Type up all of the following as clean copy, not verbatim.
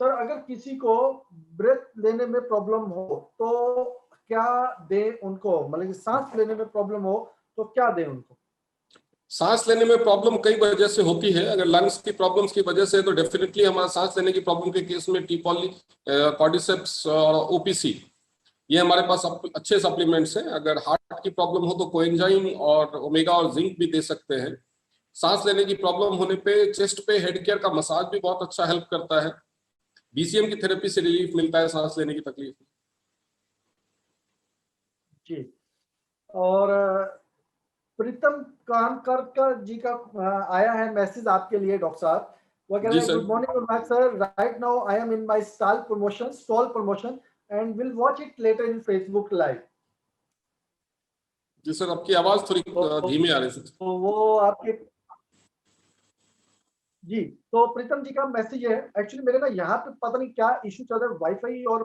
Sir अगर किसी को ब्रेथ लेने में प्रॉब्लम हो तो क्या दें उनको, मतलब कि सांस लेने में प्रॉब्लम हो तो क्या दें उनको? सांस लेने में प्रॉब्लम कई वजह से होती है। अगर लंग्स की प्रॉब्लम्स की वजह से तो डेफिनेटली हमारा सांस लेने की प्रॉब्लम के केस में टीपॉली, कॉर्डिसेप्स और ओपीसी ये हमारे पास अच्छे सप्लीमेंट्स हैं। अगर हार्ट की प्रॉब्लम हो तो कोएंजाइम और ओमेगा और जिंक भी दे सकते हैं। सांस लेने की प्रॉब्लम होने पे चेस्ट पे हेड केयर का मसाज भी बहुत अच्छा हेल्प करता है। बीसीएम की थेरेपी से रिलीफ मिलता है सांस लेने की तकलीफ में। जी। और प्रीतम कानकर जी का आया है मैसेज आपके लिए डॉक्टर साहब। वो कह रहे हैं good morning sir, right now I am in my stall promotion and will watch it later in Facebook live. जी सर, आपकी आवाज थोड़ी धीमी आ रही है। तो वो आपके जी, तो प्रीतम जी का मैसेज है। एक्चुअली मेरे ना यहाँ पे पता नहीं क्या इशू चल रहा है, वाईफाई और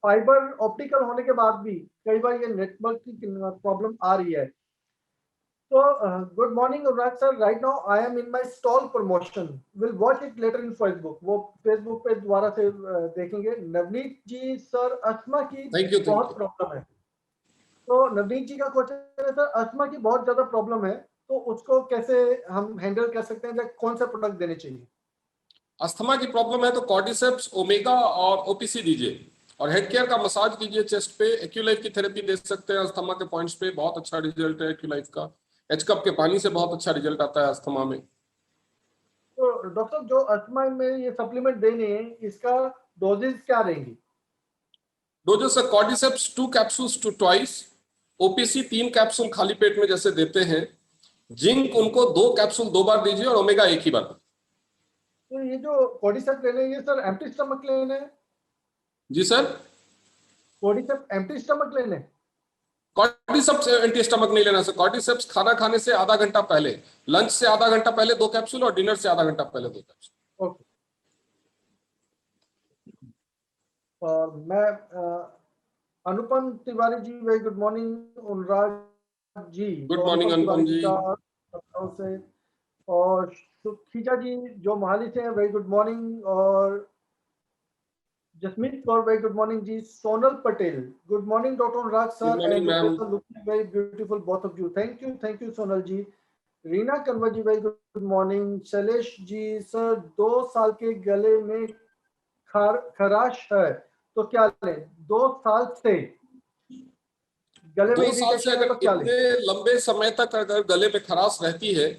फाइबर ऑप्टिकल होने के बाद भी कई बार ये नेटवर्क की प्रॉब्लम आ रही है। तो good morning Anurag sir, right now I am in my stall promotion, will watch it later in Facebook. वो फेसबुक पे दोबारा से देखेंगे। नवनीत जी सर, अस्थमा की बहुत प्रॉब्लम है। तो नवनीत जी का क्वेश्चन है सर, अस्थमा की बहुत ज्यादा प्रॉब्लम है तो उसको कैसे हम हैंडल कर सकते हैं, कौन सा प्रोडक्ट देने चाहिए? अस्थमा की प्रॉब्लम है तो कॉर्डिसेप्स, ओमेगा और ओपीसी दीजिए और हेड केयर का मसाज कीजिए चेस्ट पे। एक्यूलाइफ की थेरेपी दे सकते हैं अस्थमा के पॉइंट्स पे, बहुत अच्छा रिजल्ट है एक्यूलाइफ का। एच कप के पानी से बहुत अच्छा रिजल्ट आता है अस्थमा में। तो डॉक्टर जो अस्थमा में ये सप्लीमेंट देने हैं, इसका डोजेस क्या रहेंगी? डोजेस है cordyceps 2 capsules two twice, OPC 3 capsule खाली पेट में जैसे देते हैं, जिंक उनको 2 कैप्सूल 2 बार दीजिए और ओमेगा 1 ही बार। तो ये जो कॉर्डिसेप्स लेने हैं ये सर एम्प्टी स्टमक लेने हैं? जी सर, कॉर्डिसेप्स एम्प्टी स्टमक लेने हैं? कॉर्डिसेप्स एंटी स्टमक नहीं लेना सर। कॉर्डिसेप्स खाना खाने से आधा घंटा पहले, लंच से आधा घंटा पहले 2 कैप्सूल और डिनर से आधा घंटा पहले 2 कैप्सूल। ओके। और मैं अनुपम Tiwari ji, very good morning. Anurag ji, good तो मॉर्निंग अनुपम तिवारी अनुपम जी जी। का से, और सुखीजा जी जो मोहाली से हैं, वेरी गुड मॉर्निंग। और Jasmeet Kaur, very good morning ji. Sonal Patel, good morning doctor Anurag good sir morning and ma'am. Looking very beautiful both of you. Thank you Sonal ji. Reena Kanwar ji, very good morning. Shailesh ji sir, 2 साल के गले में खराश है तो क्या लें? 2 साल से गले में 2 साल से इरिटेशन है अगर तो क्या लें? इतने लंबे समय तक अगर गले में खराश रहती है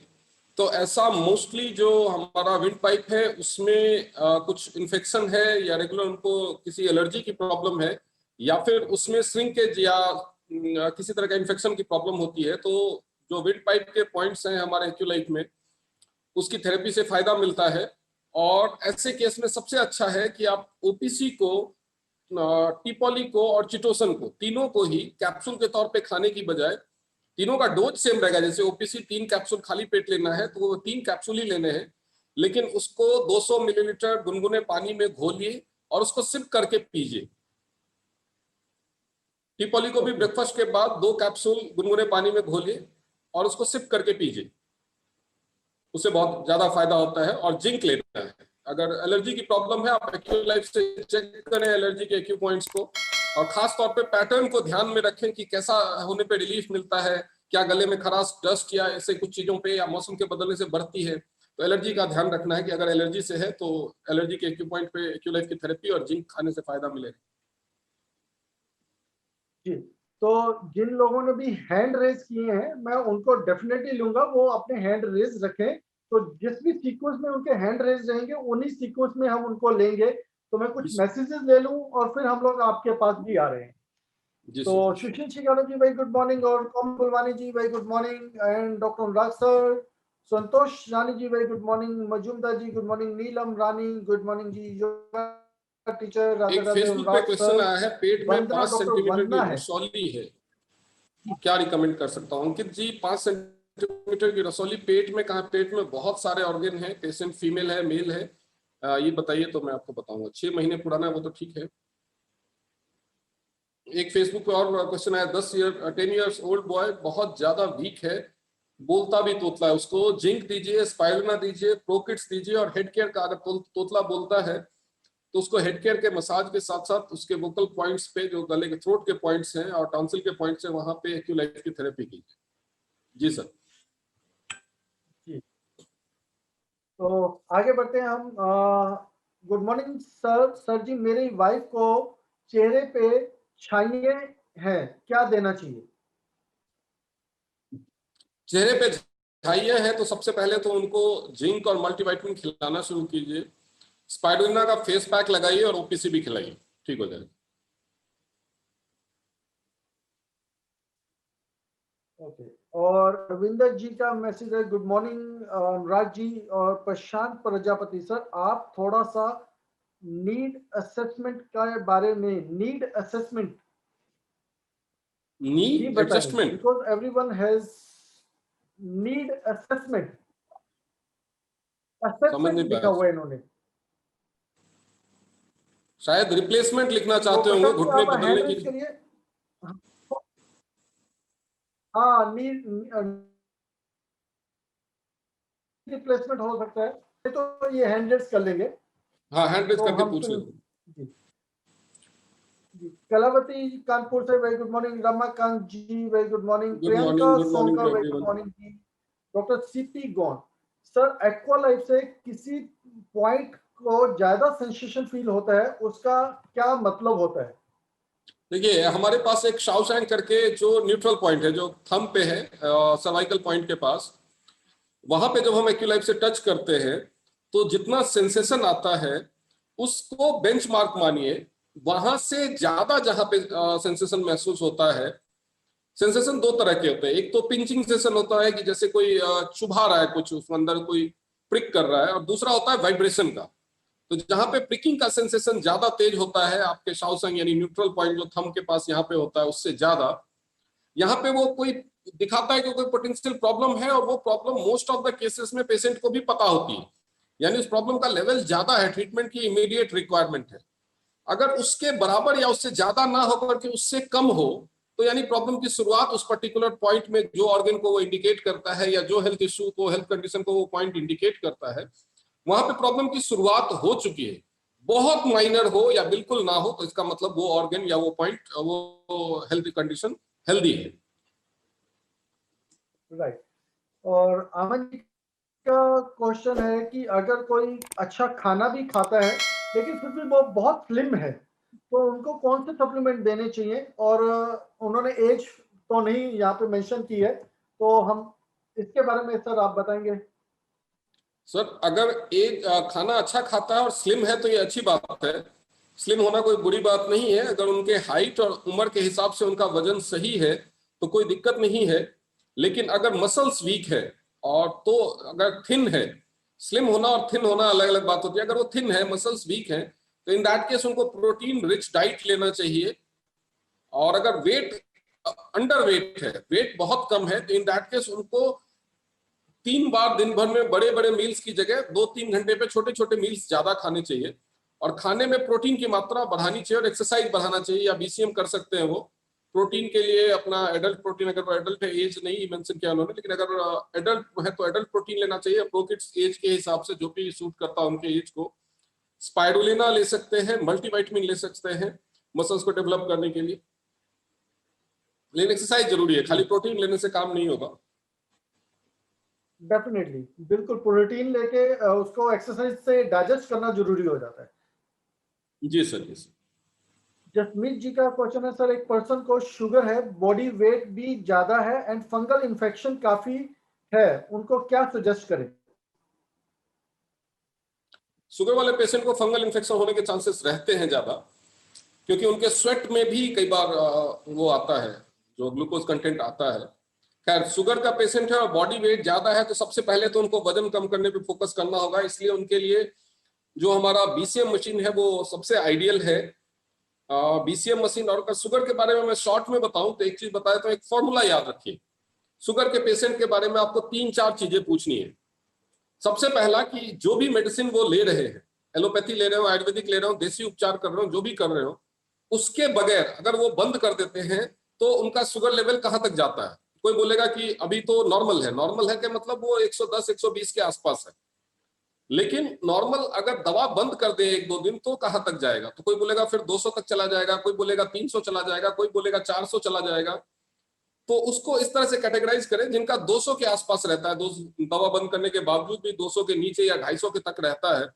तो ऐसा मोस्टली जो हमारा विंड पाइप है उसमें कुछ इन्फेक्शन है, या रेगुलर उनको किसी एलर्जी की प्रॉब्लम है, या फिर उसमें श्रिंकेज या किसी तरह का इन्फेक्शन की प्रॉब्लम होती है। तो जो विंड पाइप के पॉइंट्स हैं हमारे एक्यूलाइफ में, उसकी थेरेपी से फायदा मिलता है। और ऐसे केस में सबसे अच्छा है कि आप ओपीसी को, टीपॉली को और चिटोसन को, तीनों को ही कैप्सूल के तौर पे खाने की बजाय, तीनों का डोज सेम रहेगा। जैसे ओपीसी 3 कैप्सूल खाली पेट लेना है तो वो 3 कैप्सूल ही लेने हैं, लेकिन उसको 200 मिलीलीटर गुनगुने पानी में घोलिए और उसको सिप करके पीजिए। टीपॉली को भी ब्रेकफास्ट के बाद 2 कैप्सूल गुनगुने पानी में घोलिए और उसको सिप करके पीजिए, उससे बहुत ज्यादा फायदा होता है। और जिंक लेना है। अगर एलर्जी की प्रॉब्लम है आप एक्यूलाइफ से चेक करें एलर्जी के एक्यू पॉइंट्स को, और खास तौर पे पैटर्न को ध्यान में रखें कि कैसा होने पे रिलीफ मिलता है। क्या गले में खराश डस्ट या ऐसे कुछ चीजों पे या मौसम के बदलने से बढ़ती है? तो एलर्जी का ध्यान रखना है कि अगर एलर्जी से है तो एलर्जी के एक्यू पॉइंट पे एक्यूलाइफ की थेरेपी और जिंक खाने से फायदा मिलेगा। जी, तो जिन लोगों ने भी हैंड रेज किए हैं मैं उनको डेफिनेटली लूंगा, वो अपने हैंड रेज रखें। तो जिस भी सीक्वेंस में उनके हैंड रेज रहेंगे उन्हीं सीक्वेंस में हम उनको लेंगे। तो मैं कुछ मैसेजेस ले लूं और फिर हम लोग आपके पास भी आ रहे हैं। तो Sushil Shikaro ji, very good morning. और कॉम बुलवानी ji, very good morning. And doctor Anurag sir, Santosh Rani ji, very good morning. Majumdar ji, good morning. Neelam Rani, good morning ji. Yoga teacher, Radhe एक राधे फेसबुक पे अनुराग क्वेश्चन सर। आया है, पेट में वंदना, 5 डॉक्टर सेंटीमीटर की वंदना है। रसौली है, क्या रिकमेंड कर सकता हूँ? अंकित जी, 5 सेंटीमीटर की रसौली पेट में कहाँ? पेट में बहुत सारे ऑर्गन है। पेशेंट फीमेल है मेल है? ये बताइए तो मैं आपको बताऊंगा। 6 महीने पुराना है वो तो ठीक है। एक फेसबुक पे और क्वेश्चन आया, 10 ईयर 10 ईयर्स ओल्ड बॉय बहुत ज्यादा वीक है, बोलता भी तोतला है, उसको जिंक दीजिए, स्पाइरुलिना दीजिए, प्रोकिट्स दीजिए, और हेड केयर का अगर तोतला बोलता है तो उसको हेड केयर के मसाज के साथ साथ उसके वोकल पॉइंट्स पे, जो गले के थ्रोट के पॉइंट्स हैं और टॉन्सिल के पॉइंट्स हैं, वहां पे एक्यूलाइफ की थेरेपी कीजिए। जी सर। जी, तो आगे बढ़ते हैं हम। Good morning sir. सर जी, मेरी वाइफ को चेहरे पे छाइयाँ हैं, क्या देना चाहिए? चेहरे पे झाइयाँ है तो सबसे पहले तो उनको जिंक और मल्टीविटामिन खिलाना शुरू कीजिए। स्पाइरुलिना का फेस पैक लगाइए और ओपीसी भी खिलाइए, ठीक हो जाएगा। ओके। और रविंदर जी का मैसेज है, गुड मॉर्निंग अनुराग जी और प्रशांत प्रजापति सर, आप थोड़ा सा नीड असेसमेंट के बारे में नीड असेसमेंट भी नी बताएं, adjustment. Because everyone has need assessment. समझ नहीं असेसमेंट लिखा पाया, हुआ है इन्होंने। शायद रिप्लेसमेंट लिखना तो चाहते होंगे, प्रशांत जी घुटने आप बदलने हैंड की। रेज करिए। हाँ, नीड रिप्लेसमेंट हो सकता है, तो ये हैंड रेज कर लेंगे। हाँ, हैंड रेज तो करके हम पूछ फिर लेंगे। जी जी। कलावती कानपुर से very good morning. Ramakant ji very good morning. Priyanka good morning Sonkar to very good everyone. Morning जी। Doctor CP Gaun sir, Aqua Life से किसी पॉइंट को ज्यादा सेंसेशन फील होता है, उसका क्या मतलब होता है? देखिए, हमारे पास एक शाओशैंग करके जो न्यूट्रल पॉइंट है, जो थंब पे है, सर्वाइकल पॉइंट के पास, वहां पे जब हम एक्यूलाइफ से टच करते हैं तो जितना सेंसेशन आता है उसको बेंचमार्क मानिए। वहां से ज्यादा जहां पे सेंसेशन महसूस होता है, सेंसेशन दो तरह के होते हैं। एक तो पिंचिंग सेंसेशन होता है कि जैसे कोई चुभा रहा है कुछ, उसके अंदर कोई प्रिक कर रहा है, और दूसरा होता है वाइब्रेशन का। तो जहां पे प्रिकिंग का सेंसेशन ज्यादा तेज होता है आपके शाओशैंग यानी न्यूट्रल पॉइंट जो थंब के पास यहाँ पे होता है उससे ज्यादा, यहाँ पे वो कोई दिखाता है कि कोई पोटेंशियल प्रॉब्लम है, और वो problem most of the cases में पेशेंट को भी पता होती है, यानी उस प्रॉब्लम का लेवल ज्यादा है, ट्रीटमेंट की इमीडिएट रिक्वायरमेंट है। अगर उसके बराबर या उससे ज्यादा ना होकर के उससे कम हो, तो यानी प्रॉब्लम की शुरुआत उस पर्टिकुलर पॉइंट में जो ऑर्गन को वो इंडिकेट करता है, या जो हेल्थ इश्यू को, हेल्थ कंडीशन को वो पॉइंट इंडिकेट करता है, वहां पे प्रॉब्लम की शुरुआत हो चुकी है। बहुत माइनर हो या बिल्कुल ना हो, तो इसका मतलब वो ऑर्गन या वो पॉइंट, वो हेल्थ कंडीशन हेल्दी है। राइट। और अमन जी का क्वेश्चन है कि अगर कोई अच्छा खाना भी खाता है लेकिन फिर भी वो बहुत स्लिम है, तो उनको कौन से सप्लीमेंट देने चाहिए? और उन्होंने एज तो नहीं यहाँ पे मेंशन की है, तो हम इसके बारे में सर आप बताएंगे? सर, अगर एक खाना अच्छा खाता है और स्लिम है तो ये अच्छी बात है। स्लिम होना कोई बुरी बात नहीं है। अगर उनके हाइट और उम्र के हिसाब से उनका वजन सही है तो कोई दिक्कत नहीं है। लेकिन अगर मसल्स वीक है, और तो अगर थिन है, स्लिम होना और थिन होना अलग अलग बात होती है। अगर वो थिन है, मसल्स वीक है, तो इन दैट केस उनको प्रोटीन रिच डाइट लेना चाहिए। और अगर वेट अंडर वेट है, वेट बहुत कम है, तो इन दैट केस उनको 3 बार दिन भर में बड़े बड़े मील्स की जगह 2-3 घंटे पे छोटे छोटे मील्स ज्यादा खाने चाहिए। और खाने में प्रोटीन की मात्रा बढ़ानी चाहिए और एक्सरसाइज बढ़ाना चाहिए, या बीसीएम कर सकते हैं वो। प्रोटीन के लिए अपना एडल्ट प्रोटीन, अगर वो एडल्ट है, एज नहीं मेंशन किया उन्होंने, लेकिन अगर एडल्ट है तो एडल्ट प्रोटीन लेना चाहिए। प्रोकिट्स एज के हिसाब से जो भी सूट करता है उनके एज को। स्पाइरुलिना ले सकते हैं, मल्टीविटामिन ले सकते हैं मसल्स को डेवलप करने के लिए। लेकिन एक्सरसाइज जरूरी है, खाली जी, प्रोटीन लेने से काम नहीं होगा। डेफिनेटली, बिल्कुल प्रोटीन लेके उसको एक्सरसाइज से डाइजेस्ट करना जरूरी हो जाता है। जी सर, जी सर। जसमीत जी का क्वेश्चन है, सर एक पर्सन को शुगर है, बॉडी वेट भी ज्यादा है एंड फंगल इन्फेक्शन काफी है, उनको क्या सजेस्ट करें? शुगर वाले पेशेंट को फंगल इन्फेक्शन होने के चांसेस रहते हैं ज्यादा, क्योंकि उनके स्वेट में भी कई बार वो आता है, जो ग्लूकोज कंटेंट आता है। खैर, शुगर का पेशेंट है और बॉडी वेट ज्यादा है, तो सबसे पहले तो उनको वजन कम करने पे फोकस करना होगा। इसलिए उनके लिए जो हमारा बीसीएम मशीन है वो सबसे आइडियल है। BCM machine. और अगर शुगर के बारे में मैं शॉर्ट में बताऊं तो एक चीज बताया, तो एक फॉर्मूला याद रखिए। शुगर के पेशेंट के बारे में आपको 3-4 चीजें पूछनी है। सबसे पहला कि जो भी मेडिसिन वो ले रहे हैं, एलोपैथी ले रहे हो, आयुर्वेदिक ले रहे हो, देसी उपचार कर रहे हो, जो भी कर रहे हो, उसके बगैर अगर वो बंद कर देते हैं तो उनका शुगर लेवल कहां तक जाता है। कोई बोलेगा कि अभी तो नॉर्मल है कि मतलब वो 110 120 के आसपास है, लेकिन नॉर्मल अगर दवा बंद कर दे 1-2 दिन तो कहां तक जाएगा? तो कोई बोलेगा फिर 200 तक चला जाएगा, कोई बोलेगा 300 चला जाएगा, कोई बोलेगा 400 चला जाएगा। तो उसको इस तरह से कैटेगराइज करें, जिनका 200 के आसपास रहता है, दवा बंद करने के बावजूद भी 200 के नीचे या 250 के तक रहता है,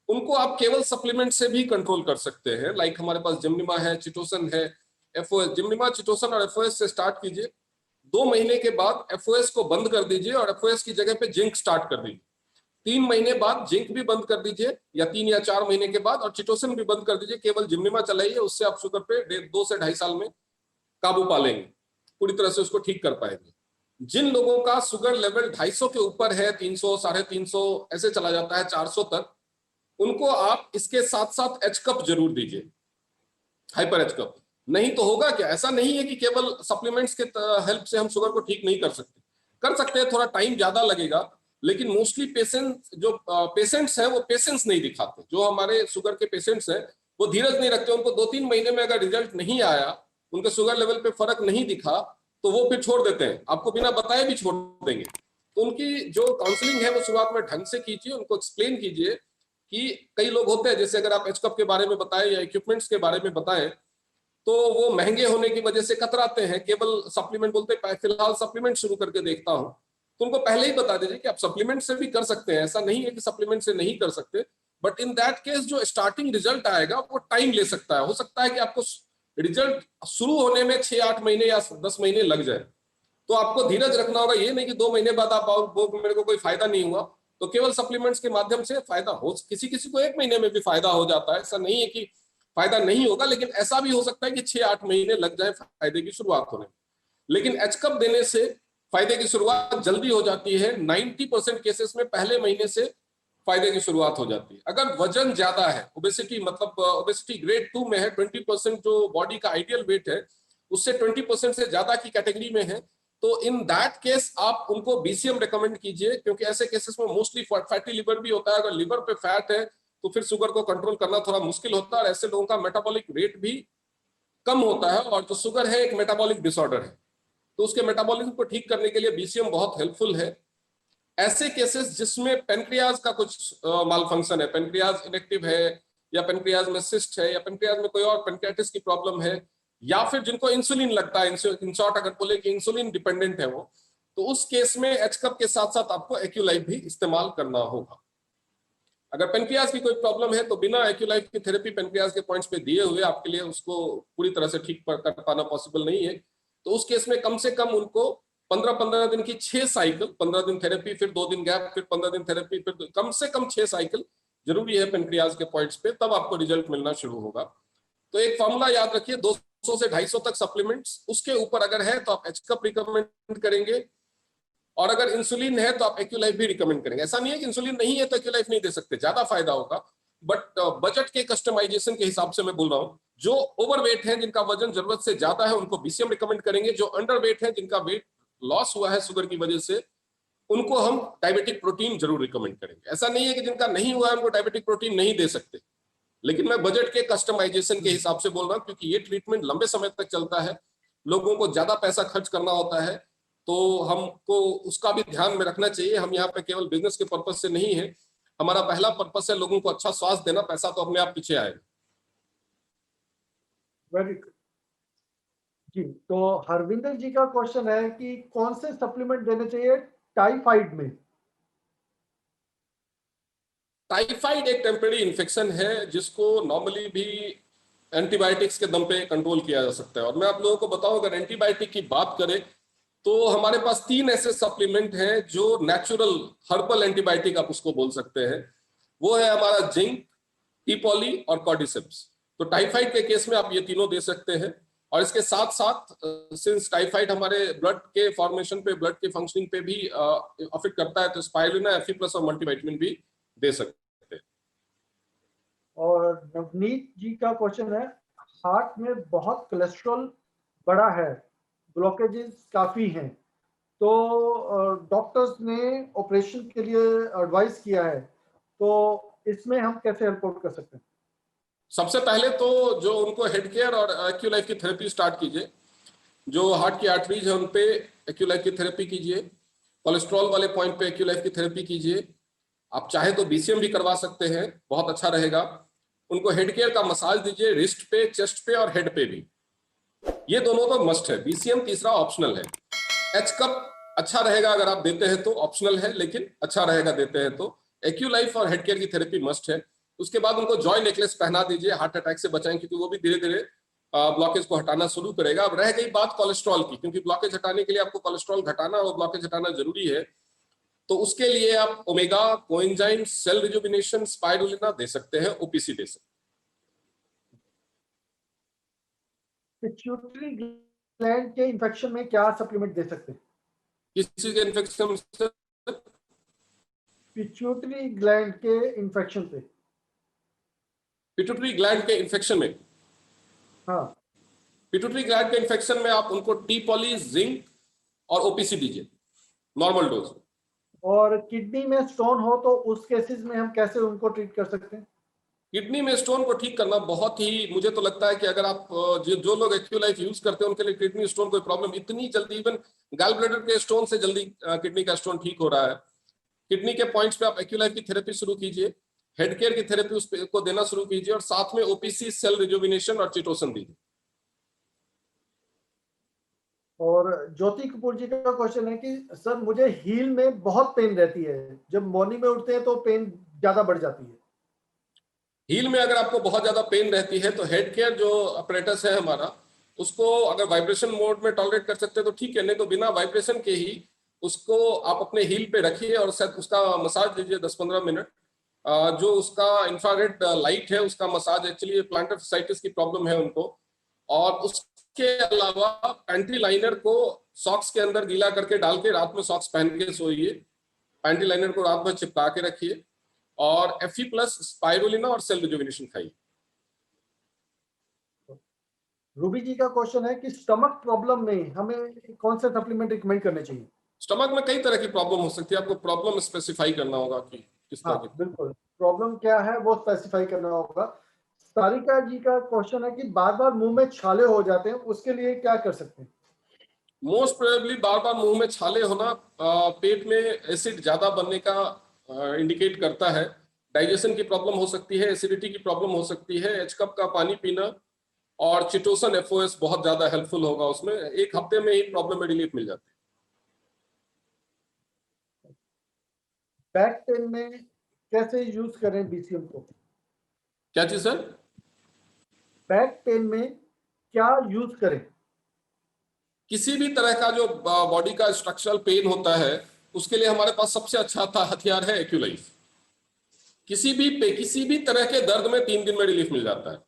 उनको आप केवल सप्लीमेंट से भी कंट्रोल कर सकते हैं। लाइक हमारे पास जिम्निमा है, चिटोसन है, एफओएस। जिम्निमा, चिटोसन और एफओएस से स्टार्ट कीजिए। 2 महीने के बाद एफओएस को बंद कर दीजिए और एफओएस की जगह पे जिंक स्टार्ट कर दीजिए। 3 महीने बाद जिंक भी बंद कर दीजिए, या 3 या 4 महीने के बाद, और चिटोसन भी बंद कर दीजिए। केवल जिम्निमा चलाइए, उससे आप शुगर पे 2 से 2.5 साल में काबू पा लेंगे, पूरी तरह से उसको ठीक कर पाएंगे। जिन लोगों का शुगर लेवल 250 के ऊपर है, 300, 350 ऐसे चला जाता है, 400 तक, उनको आप इसके साथ साथ एच कप जरूर दीजिए, हाइपर एच कप। नहीं तो होगा क्या, ऐसा नहीं है कि केवल सप्लीमेंट्स के हेल्प से हम शुगर को ठीक नहीं कर सकते, कर सकते हैं, थोड़ा टाइम ज्यादा लगेगा, लेकिन मोस्टली जो पेशेंट्स हैं वो पेशेंस नहीं दिखाते। जो हमारे शुगर के पेशेंट्स हैं वो धीरज नहीं रखते। उनको 2-3 महीने में अगर रिजल्ट नहीं आया, उनके शुगर लेवल पे फर्क नहीं दिखा, तो वो फिर छोड़ देते हैं, आपको बिना बताए भी छोड़ देंगे। तो उनकी जो काउंसलिंग है वो शुरुआत में ढंग से कीजिए, उनको एक्सप्लेन कीजिए कि कई लोग होते हैं, जैसे अगर आप एच कप के बारे में बताएं या इक्विपमेंट्स के बारे में बताएं, तो वो महंगे होने की वजह से कतराते हैं, केवल सप्लीमेंट बोलते हैं फिलहाल सप्लीमेंट शुरू करके देखता हूं। तो उनको पहले ही बता दीजिए कि आप सप्लीमेंट से भी कर सकते हैं, ऐसा नहीं है कि सप्लीमेंट से नहीं कर सकते, बट इन दैट केस जो स्टार्टिंग रिजल्ट आएगा वो टाइम ले सकता है। हो सकता है कि आपको रिजल्ट शुरू होने में 6-8 महीने या 10 महीने लग जाए, तो आपको धीरज रखना होगा। ये नहीं कि 2 महीने बाद आप वो मेरे को कोई फायदा नहीं हुआ, तो केवल सप्लीमेंट्स के माध्यम से फायदा हो, किसी किसी को 1 महीने में भी फायदा हो जाता है, ऐसा नहीं है कि फायदा नहीं होगा, लेकिन ऐसा भी हो सकता है कि 6-8 महीने लग जाए फायदे की शुरुआत होने में। लेकिन एच कप देने से फायदे की शुरुआत जल्दी हो जाती है। 90% केसेस में पहले महीने से फायदे की शुरुआत हो जाती है। अगर वजन ज्यादा है, ओबेसिटी मतलब ओबेसिटी ग्रेड 2 में है, 20% जो बॉडी का आइडियल वेट है उससे 20% से ज्यादा की कैटेगरी में है, तो इन दैट केस आप उनको बीसीएम रेकमेंड कीजिए, क्योंकि ऐसे केसेस में मोस्टली फैटी लिवर भी होता है। अगर लिवर पे फैट है तो फिर शुगर को कंट्रोल करना थोड़ा मुश्किल होता है, और ऐसे लोगों का मेटाबॉलिक रेट भी कम होता है। और जो शुगर है एक मेटाबॉलिक डिसऑर्डर है, तो उसके मेटाबॉलिज्म को ठीक करने के लिए बीसीएम बहुत हेल्पफुल है। ऐसे केसेस जिसमें पेनक्रियाज का कुछ माल फंक्शन है, पेनक्रियाज इनेक्टिव है, या पेनक्रियाज में सिस्ट है, या पेनक्रियाज में कोई और पेनक्रियाटिस की प्रॉब्लम है, या फिर जिनको इंसुलिन लगता है, इन शॉर्ट अगर बोले कि इंसुलिन डिपेंडेंट है वो, तो उस केस में एच कप के साथ साथ आपको एक्यूलाइफ भी इस्तेमाल करना होगा। अगर पेनक्रियाज की कोई प्रॉब्लम है तो बिना एक्यूलाइफ की थेरेपी पेनक्रियाज के पॉइंट्स पे दिए हुए आपके लिए उसको पूरी तरह से ठीक कर पाना पॉसिबल नहीं है। तो उस केस में कम से कम उनको 15-15 दिन की 6 साइकिल, 15 दिन थेरेपी, फिर 2 दिन गैप, फिर 15 दिन थेरेपी, फिर कम से कम 6 साइकिल जरूरी है पेनक्रियाज के पॉइंट्स पे, तब आपको रिजल्ट मिलना शुरू होगा। तो एक फॉर्मूला याद रखिए, 200 से 250 तक सप्लीमेंट्स, उसके ऊपर अगर है तो आप एच कप रिकमेंड करेंगे, और अगर इंसुलिन है तो आप एक्यूलाइफ भी रिकमेंड करेंगे। ऐसा नहीं है कि इंसुलिन नहीं है तो एक्यूलाइफ नहीं दे सकते, ज्यादा फायदा होगा, बट बजट के कस्टमाइजेशन के हिसाब से मैं बोल रहा हूं। जो ओवरवेट है, जिनका वजन जरूरत से ज्यादा है, उनको बीसीएम रिकमेंड करेंगे। जो अंडरवेट है, जिनका वेट लॉस हुआ है शुगर की वजह से, उनको हम डायबिटिक प्रोटीन जरूर रिकमेंड करेंगे। ऐसा नहीं है कि जिनका नहीं हुआ है उनको डायबिटिक प्रोटीन नहीं दे सकते, लेकिन मैं बजट के कस्टमाइजेशन के हिसाब से बोल रहा हूँ, क्योंकि ये ट्रीटमेंट लंबे समय तक चलता है, लोगों को ज्यादा पैसा खर्च करना होता है, तो हमको उसका भी ध्यान में रखना चाहिए। हम यहाँ पे केवल बिजनेस के पर्पज से नहीं है, हमारा पहला पर्पस है लोगों को अच्छा स्वास्थ्य देना, पैसा तो अपने आप पीछे आएगा। वेरी गुड जी। तो हरविंदर जी का क्वेश्चन है कि कौन से सप्लीमेंट देने चाहिए टाइफाइड में? टाइफाइड एक टेम्परेरी इन्फेक्शन है जिसको नॉर्मली भी एंटीबायोटिक्स के दम पे कंट्रोल किया जा सकता है। और मैं आप लोगों को बताऊं, अगर एंटीबायोटिक की बात करें तो हमारे पास 3 ऐसे सप्लीमेंट हैं जो नेचुरल हर्बल एंटीबायोटिक आप उसको बोल सकते हैं। वो है हमारा जिंक, टीपॉली और कॉर्डिसेप्स। तो टाइफाइड के केस में आप ये तीनों दे सकते हैं। और इसके साथ साथ सिंस टाइफाइड हमारे ब्लड के फॉर्मेशन पे, ब्लड के फंक्शनिंग पे भी अफेक्ट करता है, तो स्पाइरुलिना, Fe+ और मल्टीविटामिन भी दे सकते हैं। और नवनीत जी का क्वेश्चन है, हार्ट में बहुत कोलेस्ट्रॉल बड़ा है, ब्लॉकेजेस काफी हैं, तो डॉक्टर्स ने ऑपरेशन के लिए एडवाइस किया है, तो इसमें हम कैसे हेल्प आउट कर सकते हैं? सबसे पहले तो जो उनको हेड केयर और एक्यूलाइफ की थेरेपी स्टार्ट कीजिए। जो हार्ट की आर्टरीज है उन पे एक्यूलाइफ की थेरेपी कीजिए, कोलेस्ट्रॉल वाले पॉइंट पे एक्यूलाइफ की थेरेपी कीजिए। आप चाहे तो बीसीएम भी करवा सकते हैं, बहुत अच्छा रहेगा। उनको हेड केयर का मसाज दीजिए, रिस्ट पे, चेस्ट पे और हेड पे भी। ये दोनों तो मस्ट है, बीसीएम तीसरा ऑप्शनल है। एच कप अच्छा रहेगा अगर आप देते हैं तो, ऑप्शनल है लेकिन अच्छा रहेगा देते हैं तो। एक्यूलाइफ और हेड केयर की थेरेपी मस्ट है। उसके बाद उनको जॉय नेकलेस पहना दीजिए, हार्ट अटैक से बचाएं, क्योंकि वो भी धीरे धीरे ब्लॉकेज को हटाना शुरू करेगा। अब रह गई बात कोलेस्ट्रॉल की, क्योंकि ब्लॉकेज हटाने के लिए आपको कोलेस्ट्रॉल घटाना और ब्लॉकेज हटाना जरूरी है। तो उसके लिए आप omega, coenzyme, cell rejuvenation, spirulina दे सकते हैं, ओपीसी दे सकते पिट्यूटरी ग्लैंड के इन्फेक्शन में क्या सप्लीमेंट दे सकते हैं? हैं। किस चीज के इन्फेक्शन से? पिट्यूटरी ग्लैंड के इन्फेक्शन पे। पिट्यूटरी ग्लैंड के इन्फेक्शन में? हाँ। पिट्यूटरी ग्लैंड के इन्फेक्शन में आप उनको टी पॉली, जिंक और ओपीसी दीजिए, नॉर्मल डोज। और किडनी में स्टोन हो तो उस केसेस में हम कैसे उनको ट्रीट कर सकते हैं? किडनी में स्टोन को ठीक करना बहुत ही, मुझे तो लगता है कि अगर आप जो लोग एक्यूलाइफ यूज करते हैं उनके लिए किडनी स्टोन कोई प्रॉब्लम इतनी जल्दी, इवन गैल ब्लैडर के स्टोन से जल्दी किडनी का स्टोन ठीक हो रहा है। किडनी के पॉइंट्स पे आप एक्यूलाइफ की थेरेपी शुरू कीजिए, हेड केयर की थेरेपी उस को देना शुरू कीजिए, और साथ में ओपीसी, सेल रिजुविनेशन और चिटोसन दीजिए। और ज्योति कपूर जी का क्वेश्चन है कि सर मुझे हील में बहुत पेन रहती है, जब मॉर्निंग में उठते हैं तो पेन ज्यादा बढ़ जाती है। हील में अगर आपको बहुत ज्यादा पेन रहती है तो हेड केयर जो अपरेटस है हमारा, उसको अगर वाइब्रेशन मोड में टॉलरेट कर सकते हैं तो ठीक है, नहीं तो बिना वाइब्रेशन के ही उसको आप अपने हील पे रखिए और शायद उसका मसाज दीजिए 10-15 मिनट। जो उसका इंफ्रारेड लाइट है उसका मसाज, एक्चुअली प्लांटर फाइसाइटिस की प्रॉब्लम है उनको। और उसके अलावा पैंटी लाइनर को सॉक्स के अंदर गीला करके डाल के रात में सॉक्स पहन के सोइए। पैंटी लाइनर को रात भर चिपका के रखिए, और एफई प्लस, स्पाइरुलिना और सेल रिजुविनेशन खाइए। रूबी जी का क्वेश्चन है कि स्टमक प्रॉब्लम में हमें कौन से सप्लीमेंट रिकमेंड करने चाहिए? स्टमक में कई तरह की प्रॉब्लम हो सकती है, आपको प्रॉब्लम स्पेसिफाई करना होगा कि किस तरह हाँ की। बिल्कुल, प्रॉब्लम क्या है वो स्पेसिफाई करना होगा। सारिका जी का क्वेश्चन है कि बार बार मुंह में छाले हो जाते हैं, उसके लिए क्या कर सकते हैं? मोस्ट प्रोबेबली बार बार मुंह में छाले होना पेट में एसिड ज्यादा बनने का इंडिकेट करता है। डाइजेशन की प्रॉब्लम हो सकती है, एसिडिटी की प्रॉब्लम हो सकती है। एच कप का पानी पीना और चिटोसन एफओएस बहुत ज्यादा हेल्पफुल होगा उसमें। 1 हफ्ते में ही प्रॉब्लम में रिलीफ मिल जाती है। बैक पेन में कैसे यूज करें बीसीएम को? क्या चीज सर? बैक पेन में क्या यूज करें? किसी भी तरह का जो बॉडी का स्ट्रक्चरल पेन होता है उसके लिए हमारे पास सबसे अच्छा हथियार है एक्यूलाइफ। किसी भी तरह के दर्द में 3 दिन में रिलीफ मिल जाता है।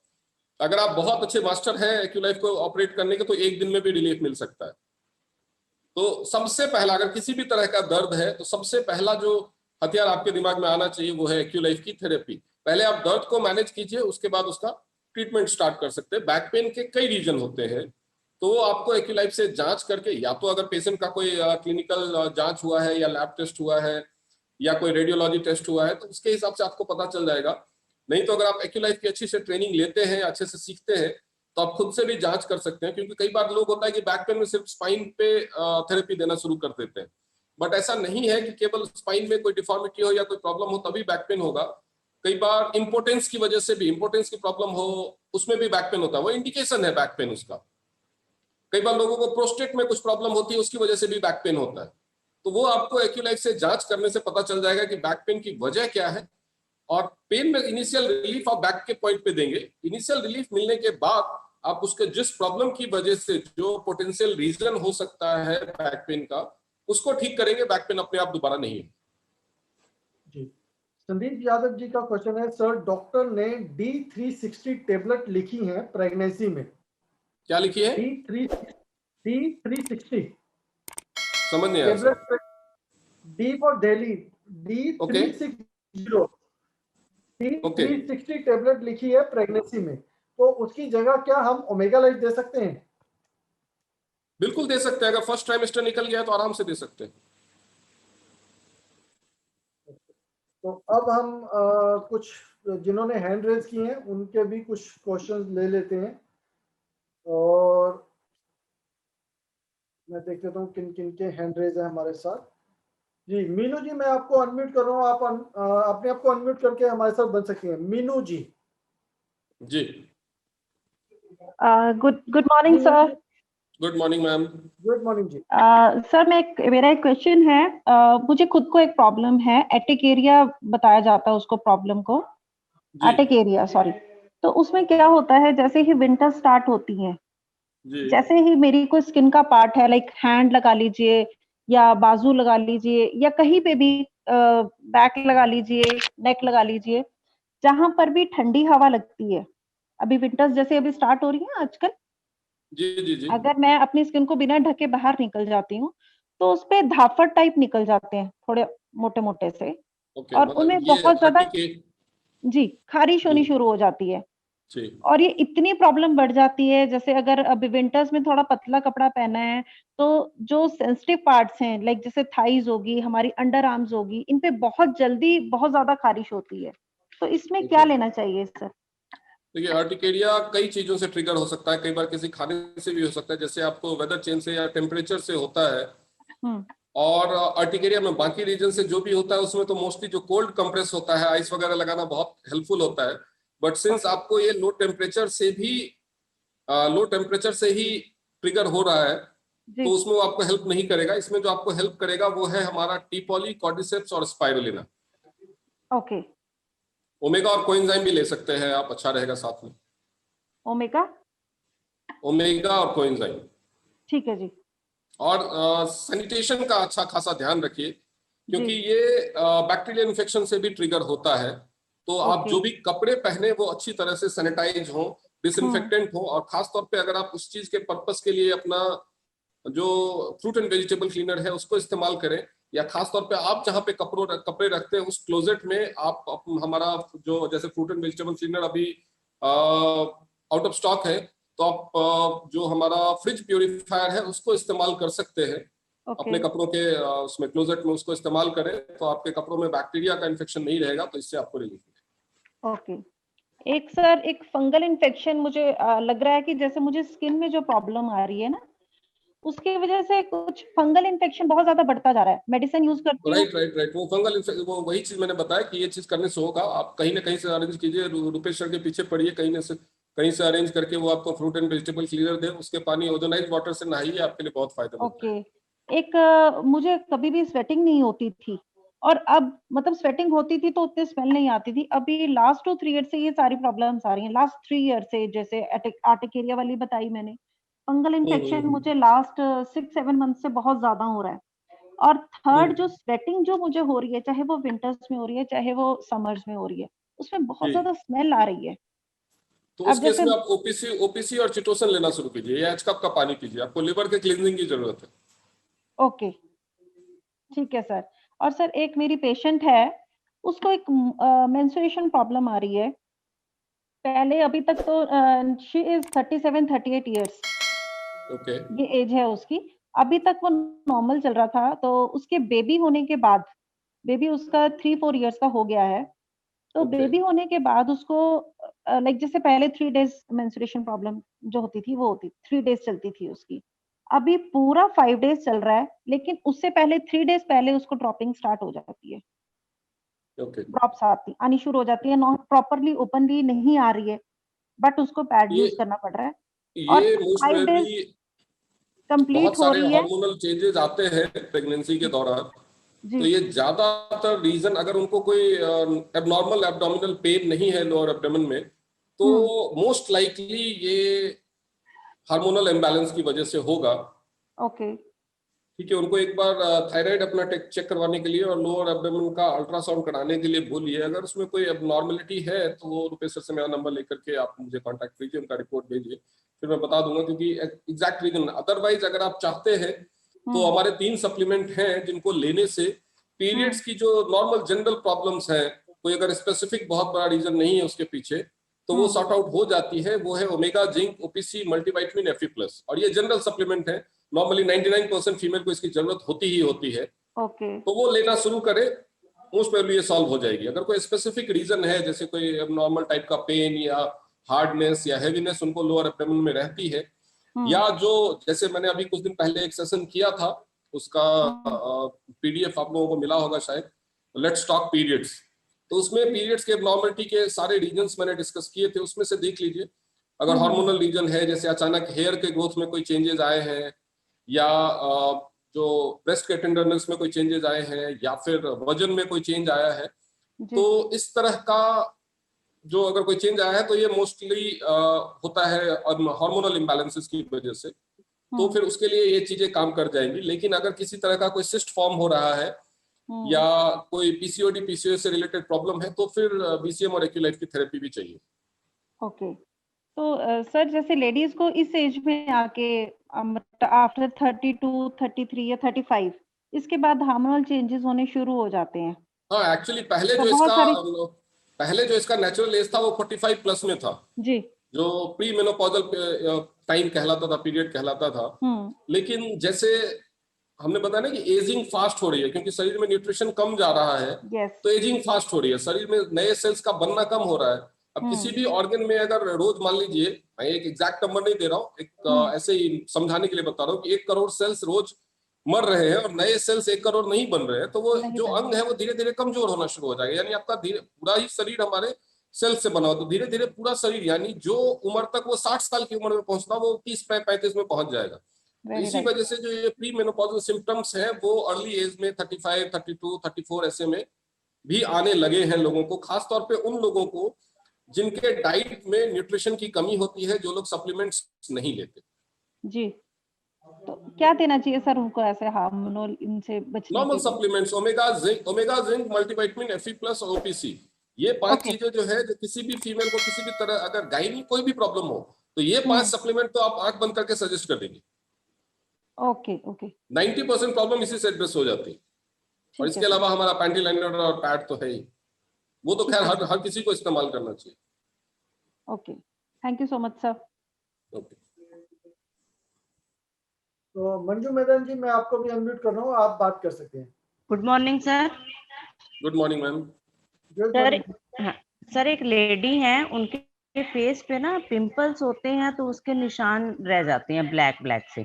अगर आप बहुत अच्छे मास्टर हैं एक्यूलाइफ को ऑपरेट करने के तो 1 दिन में भी रिलीफ मिल सकता है। तो सबसे पहला, अगर किसी भी तरह का दर्द है तो सबसे पहला जो हथियार आपके दिमाग में आना चाहिए वो है एक्यूलाइफ की थेरेपी। पहले आप दर्द को मैनेज कीजिए, उसके बाद उसका ट्रीटमेंट स्टार्ट कर सकते हैं। बैक पेन के कई रीजन होते हैं, तो आपको एक्यूलाइफ से जांच करके, या तो अगर पेशेंट का कोई क्लिनिकल जांच हुआ है या लैब टेस्ट हुआ है या कोई रेडियोलॉजी टेस्ट हुआ है तो उसके हिसाब से आपको पता चल जाएगा। नहीं तो अगर आप एक्यूलाइफ की अच्छी से ट्रेनिंग लेते हैं, अच्छे से सीखते हैं, तो आप खुद से भी जांच कर सकते हैं। क्योंकि कई बार लोग होता है कि बैक पेन में सिर्फ स्पाइन पे थेरेपी देना शुरू कर देते हैं, बट ऐसा नहीं है कि केवल स्पाइन में कोई डिफॉर्मिटी हो या कोई प्रॉब्लम हो तभी बैक पेन होगा। कई बार इंपोर्टेंस की वजह से भी, इंपोर्टेंस की प्रॉब्लम हो उसमें भी बैक पेन होता है, वो इंडिकेशन है बैक पेन उसका। कई बार लोगों को प्रोस्टेट में कुछ प्रॉब्लम होती है, उसकी वजह से भी बैक पेन होता है। तो वो आपको एक्यूलाइफ से जांच करने से पता चल जाएगा कि बैक पेन की वजह क्या है। और पेन में इनिशियल रिलीफ आप बैक के पॉइंट पे देंगे। इनिशियल रिलीफ मिलने के बाद आप उसके जिस प्रॉब्लम की वजह से जो पोटेंशियल रीजन हो सकता है बैक पेन का, उसको ठीक करेंगे। बैक पेन अपने आप दोबारा नहीं है। जी, संदीप यादव जी का क्वेश्चन है, सर डॉक्टर ने D360 टेबलेट लिखी है प्रेगनेंसी में। क्या लिखी है? D360 समझ नहीं आया sir. Tablet, D for Delhi, okay D360 okay. D360 tablet लिखी है प्रेगनेंसी में, तो उसकी जगह क्या हम ओमेगा लाइट दे सकते हैं? बिल्कुल दे सकते हैं, अगर फर्स्ट ट्राइमेस्टर निकल गया तो आराम से दे सकते हैं। तो अब हम कुछ जिन्होंने हैंड रेज किए हैं उनके भी कुछ क्वेश्चंस ले लेते हैं। और मैं देख लेता हूँ किन किन के हैंड रेज है हमारे साथ। जी मीनू जी, मैं आपको अनम्यूट कर रहा हूँ, आप अपने आप को अनम्यूट करके हमारे साथ बन सकती हैं मीनू जी। जी good morning sir. Good morning ma'am. Good morning ji. Sir मेरा एक क्वेश्चन है। मुझे खुद को एक प्रॉब्लम है, एटिक एरिया बताया जाता है उसको प्रॉब्लम को, जी एटिक एरिया सॉरी। तो उसमें क्या होता है, जैसे ही विंटर स्टार्ट होती है, जी जैसे ही मेरी कोई स्किन का पार्ट है, लाइक हैंड लगा लीजिए या बाजू लगा लीजिए या कहीं पे भी बैक लगा लीजिए, नेक लगा लीजिए, जहां पर भी ठंडी हवा लगती है, अभी विंटर्स जैसे अभी स्टार्ट हो रही है आजकल, जी जी जी। अगर मैं अपनी स्किन को बिना ढके बाहर निकल जाती हूँ, तो उसपे धाफड़ टाइप निकल जाते हैं, थोड़े मोटे-मोटे से, ओके, और मतलब उनमें ये बहुत ज़्यादा, 30 के। जी, ख़ारिश जी होनी शुरू हो जाती है। जी और ये इतनी प्रॉब्लम बढ़ जाती है, जैसे अगर अभी विंटर्स में थोड़ा पतला कपड़ा पहना है, तो जो सेंसिटिव पार्ट्स हैं, लाइक जैसे थाइज़ होगी, हमारी अंडर आर्म्स होगी, इन पे बहुत जल्दी बहुत ज़्यादा ख़ारिश होती है। तो इसमें क्या ओके। लेना चाहिए सर? देखिए अर्टिकेरिया कई चीजों से ट्रिगर हो सकता है, कई बार किसी खाने से भी हो सकता है, जैसे आपको वेदर चेंज से या टेम्परेचर से होता है। हुँ, और अर्टिकेरिया में बाकी रीजन से जो भी होता है उसमें तो मोस्टली जो कोल्ड कंप्रेस होता है, आइस वगैरह लगाना बहुत हेल्पफुल होता है। बट सिंस ओके, आपको ये लो टेम्परेचर से ही ट्रिगर हो रहा है, तो जी, उसमें वो आपको हेल्प नहीं करेगा। इसमें जो आपको हेल्प करेगा वो है हमारा टीपॉली, कॉर्डिसेप्स और स्पाइरुलिना। ओके, ओमेगा और कोएंजाइम भी ले सकते हैं आप, अच्छा रहेगा साथ में। ओमेगा, ओमेगा और कोएंजाइम। ठीक है जी, और सैनिटेशन का अच्छा खासा ध्यान रखिए, जी, क्योंकि ये बैक्टीरियल इन्फेक्शन से भी ट्रिगर होता है। तो आप ओके, जो भी कपड़े पहने वो अच्छी तरह से सैनिटाइज हो, हुँ, डिसइंफेक्टेंट हो, और खास तौर पे अगर आप उस चीज के पर्पस के लिए अपना जो फ्रूट एंड वेजिटेबल क्लीनर है उसको इस्तेमाल करें, या खास तौर पे आप जहाँ पे कपड़े रखते हैं उस क्लोजेट में आप हमारा जो जैसे फ्रूट एंड वेजिटेबल क्लीनर अभी आउट ऑफ स्टॉक है, तो आप जो हमारा फ्रिज प्योरीफायर है उसको इस्तेमाल कर सकते हैं ओके, अपने कपड़ों के उसमें क्लोजेट में। उसको इस्तेमाल करें तो आपके कपड़ों में बैक्टीरिया का इन्फेक्शन नहीं रहेगा, तो इससे आपको रिलीफ मिलेगा। ओके। एक सर, एक फंगल इन्फेक्शन मुझे लग रहा है कि जैसे मुझे स्किन में जो प्रॉब्लम आ रही है ना, उसकी वजह से कुछ फंगल इन्फेक्शन बहुत ज़्यादा बढ़ता जा रहा है। मेडिसिन यूज़ करती हूँ। राइट राइट राइट, वो फंगल इन्फेक्शन, वो वही चीज मैंने बताया कि ये चीज करने से होगा। आप कहीं ना कहीं से अरेंज कीजिए, रुपेश सर के पीछे पड़िए, कहीं से अरेंज करके वो आपको फ्रूट एंड वेजिटेबल क्लीनर दे, उसके पानी ओजोनाइज वाटर से नहाइए, आपके लिए बहुत फायदेमंद ओके। रहेगा। एक मुझे कभी भी स्वेटिंग नहीं होती थी, और अब मतलब स्वेटिंग होती थी तो उतनी स्मेल नहीं आती थी। अभी लास्ट 2-3 ईयर से ये सारी प्रॉब्लम्स आ रही हैं। लास्ट 3 ईयर से, जैसे आर्टिकेरिया वाली बताई मैंने। फंगल इन्फेक्शन हम्म। मुझे लास्ट 6-7 मंथ से बहुत ज़्यादा हो रहा है। और थर्ड, जो हम्म, स्वेटिंग जो मुझे हो रही है, चाहे वो विंटर्स में हो रही है, चाहे वो समर्स में हो रही है, उसमें बहुत जी। ज़्यादा स्मेल आ रही है। तो उस अब केस जैसे, में आप ओपीसी और चिटोसन लेना शुरू कीजिए, या एच कप का पानी पीजिए, आपको लिवर के क्लींजिंग की जरूरत है। ओके, ठीक है सर। और सर, एक मेरी पेशेंट है, उसको एक मेंस्ट्रुएशन प्रॉब्लम आ रही है। पहले अभी तक तो शी इज़ 37-38 इयर्स, ओके। ये एज है उसकी। अभी तक वो नॉर्मल चल रहा था, तो उसके बेबी होने के बाद, बेबी उसका 3-4 इयर्स का हो गया है। तो ओके। बेबी होने के बाद उसको लाइक जैसे पहले 3 डेज़ मेंस्ट्रुएशन प्रॉब्लम जो होती थी, वो होती 3 डेज़ चलती थी उसकी। अभी पूरा 5 डेज़ चल रहा है, लेकिन उससे पहले 3 डेज़ पहले उसको ड्रॉपिंग स्टार्ट हो जाती है। ओके। ड्रॉप्स आनी शुरू हो जाती है, नॉट प्रॉपरली ओपनली नहीं आ रही है, बट उसको पैड ये यूज़ करना पड़ रहा है। और ये मोस्ट 5 डेज़ प्रोबेबली कंप्लीट बहुत हो सारे रही है। हार्मोनल चेंजेस आते हैं प्रेगनेंसी के दौरान। तो जी, ये ज्यादातर रीजन, अगर उनको कोई एबनॉर्मल एब्डोमिनल पेन नहीं है लोअर एब्डोमेन में, तो हुँ, मोस्ट लाइकली ये हार्मोनल इम्बैलेंस की वजह से होगा। ओके, ठीक है, उनको एक बार थायराइड अपना चेक करवाने के लिए और लोअर एब्डोमेन का अल्ट्रासाउंड कराने के लिए बोलिए। अगर उसमें कोई एबनॉर्मेलिटी है तो वो रुपेश सर से मेरा नंबर लेकर के आप मुझे कांटेक्ट कीजिए, उनका रिपोर्ट भेजिए, फिर मैं बता दूंगा, क्योंकि एग्जैक्ट रीजन। अदरवाइज अगर आप चाहते हैं तो हुँ, हमारे 3 सप्लीमेंट हैं जिनको लेने से हुँ, पीरियड्स की जो नॉर्मल जनरल प्रॉब्लम्स है, कोई अगर स्पेसिफिक बहुत बड़ा रीजन नहीं है उसके पीछे, तो वो हुँ, सॉर्ट आउट हो जाती है। वो है ओमेगा, जिंक, ओपीसी, मल्टीविटामिन, एफी+, और ये जनरल सप्लीमेंट है। नॉर्मली 99% फीमेल को इसकी जरूरत होती ही होती है, ओके, तो वो लेना शुरू करें, मोस्ट प्रोबेबली ये सॉल्व हो जाएगी। अगर कोई स्पेसिफिक रीजन है, जैसे कोई नॉर्मल टाइप का पेन या हार्डनेस या हेवीनेस उनको लोअर एब्डोमेन में रहती है, या जो जैसे मैंने अभी कुछ दिन पहले एक सेशन किया था, उसका पीडीएफ आप लोगों को मिला होगा शायद, लेट्स टॉक पीरियड्स। तो उसमें पीरियड्स के एब्नॉर्मलिटी के सारे रीजंस मैंने डिस्कस किए थे, उसमें से देख लीजिए। अगर हार्मोनल रीजन है, जैसे अचानक हेयर के ग्रोथ में कोई चेंजेस आए हैं, या जो ब्रेस्ट के टेंडरनेस में कोई चेंजेस आए हैं, या फिर वजन में कोई चेंज आया है, तो इस तरह का जो अगर कोई चेंज आया है तो ये मोस्टली होता है हार्मोनल इम्बैलेंसेस की वजह से। तो फिर उसके लिए ये चीजें काम कर जाएंगी। लेकिन अगर किसी तरह का कोई सिस्ट फॉर्म हो रहा है या कोई पीसीओडी पीसीओएस से रिलेटेड प्रॉब्लम है, तो फिर बीसीएम और एक्यूलाइट की थेरेपी भी चाहिए। ओके, तो सर जैसे लेडीज को इस एज में आके आफ्टर 32, 33 या 35 इसके बाद हार्मोनल चेंजेस होने शुरू हो जाते हैं। हाँ, एक्चुअली पहले जो इसका नेचुरल एज था वो 45 प्लस में था जी, जो प्री मेनोपॉजल टाइम कहलाता था, पीरियड कहलाता था। लेकिन जैसे हमने बताया ना कि एजिंग फास्ट हो रही है, क्योंकि शरीर में न्यूट्रिशन कम जा रहा है, तो एजिंग फास्ट हो रही है, शरीर में नए सेल्स का बनना कम हो रहा है। अब किसी भी ऑर्गन में अगर रोज मान लीजिए, मैं एक एग्जैक्ट नंबर नहीं दे रहा हूँ, एक ऐसे ही समझाने के लिए बता रहा हूँ कि 1 करोड़ सेल्स रोज मर रहे हैं और नए सेल्स 1 करोड़ नहीं बन रहे हैं, तो वो जो अंग है वो धीरे धीरे कमजोर होना शुरू हो जाएगा। यानी आपका पूरा ही शरीर हमारे सेल से बना हो, तो धीरे धीरे पूरा शरीर, यानी जो उम्र तक वो 60 साल की उम्र में पहुंचता वो 30-35 में पहुंच जाएगा। तो इसी वजह से जो ये प्री मेनोपॉजल सिम्टम्स है वो अर्ली एज में 35, 32, 34 ऐसे में भी आने लगे हैं लोगों को, खासतौर पे उन लोगों को जिनके डाइट में न्यूट्रिशन की कमी होती है, जो लोग सप्लीमेंट्स नहीं लेते। जी, तो क्या देना चाहिए सर उनको ऐसे हार्मोनल इनसे बचने नॉर्मल के लिए? Supplements, omega zinc multivitamin Fe+ और OPC, ये 5 चीजें जो है, जो किसी भी फीमेल को किसी भी तरह अगर गायनी कोई भी प्रॉब्लम हो, तो ये 5 सप्लीमेंट तो आप आंख बंद करके सजेस्ट कर देंगे। ओके, 90% प्रॉब्लम इसी से एड्रेस हो जाती है। और इसके अलावा हमारा पैंटी लाइनर और पैड तो है ही, वो तो खैर हर किसी को इस्तेमाल करना चाहिए। Okay, thank you so much sir. Okay, तो मंजू मैदान जी, मैं आपको भी अनम्यूट कर रहा हूँ, आप बात कर सकते हैं। Good morning sir. Good morning ma'am. Sir एक लेडी है, उनके फेस पे ना पिंपल्स होते हैं, तो उसके निशान रह जाते हैं ब्लैक से,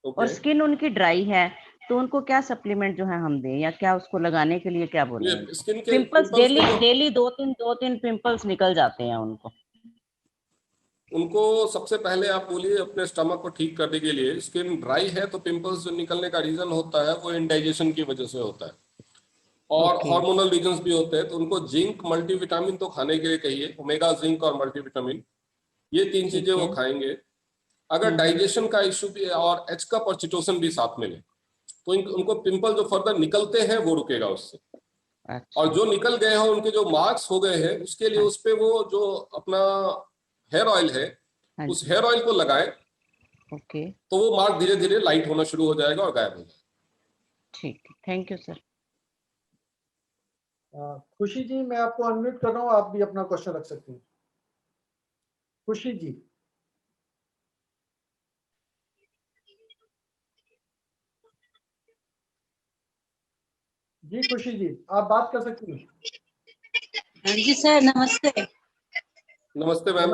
और स्किन उनकी ड्राई है, तो उनको क्या सप्लीमेंट जो है हम दें, या क्या उसको लगाने के लिए क्या बोले? पिंपल्स डेली 2-3 पिंपल्स निकल जाते हैं उनको सबसे पहले आप बोलिए अपने स्टमक को ठीक करने के लिए। स्किन ड्राई है तो पिंपल्स जो निकलने का रीजन होता है वो इंडाइजेशन की वजह से होता है, और हार्मोनल रीजंस भी होते हैं। तो उनको जिंक मल्टीविटामिन तो खाने के लिए कहिए, ओमेगा जिंक और मल्टीविटामिन, ये 3 चीजें वो खाएंगे। अगर डाइजेशन का इश्यू भी, और एचकप और चिटोसन भी साथ में ले, तो उनको पिंपल जो फर्दर निकलते हैं वो रुकेगा उससे। और जो निकल गए हैं, उनके जो मार्क्स हो गए हैं, उसके लिए उस पे वो जो अपना हेयर ऑयल है, उस हेयर ऑयल को लगाएं, तो वो मार्क धीरे धीरे लाइट होना शुरू हो जाएगा और गायब हो जाएगा। ठीक, थैंक यू सर। खुशी जी, मैं आपको अनम्यूट कर रहा हूँ, आप भी अपना क्वेश्चन रख सकते हैं। खुशी जी। जी खुशी जी, आप बात कर सकती हैं। हाँ जी सर, नमस्ते। नमस्ते मैम।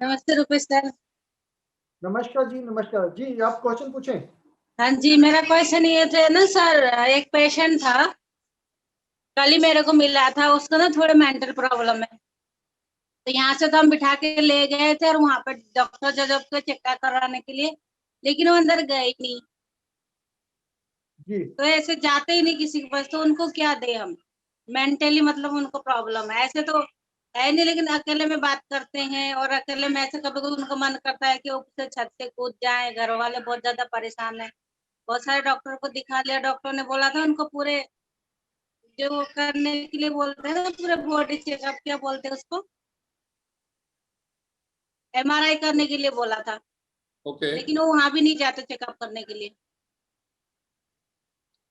नमस्ते रूपेश सर। नमस्कार जी, नमस्कार जी, आप क्वेश्चन पूछें। हाँ जी, मेरा क्वेश्चन ये थे ना सर, एक पेशेंट था, कल ही मेरे को मिला था, उसको ना थोड़े मेंटल प्रॉब्लम है, तो यहाँ से तो हम बिठा के ले गए थे, और वहाँ पे डॉक्टर जब को चेकअप कराने के लिए, लेकिन वो अंदर गए ही नहीं जी। तो ऐसे जाते ही नहीं किसी के पास, तो उनको क्या दे हम? मेंटली मतलब उनको प्रॉब्लम है, ऐसे तो है नहीं, लेकिन अकेले में बात करते हैं, और अकेले में ऐसे कभी कभी उनको मन करता है कि ऊपर से छत से कूद जाए। घर वाले बहुत ज्यादा परेशान है, बहुत सारे डॉक्टर को दिखा लिया, डॉक्टर ने बोला था उनको पूरे जो करने के लिए बोलते हैं ना, पूरे बॉडी चेकअप, क्या बोलते हैं उसको, MRI करने के लिए बोला था। लेकिन वो वहां भी नहीं जाते चेकअप करने के लिए।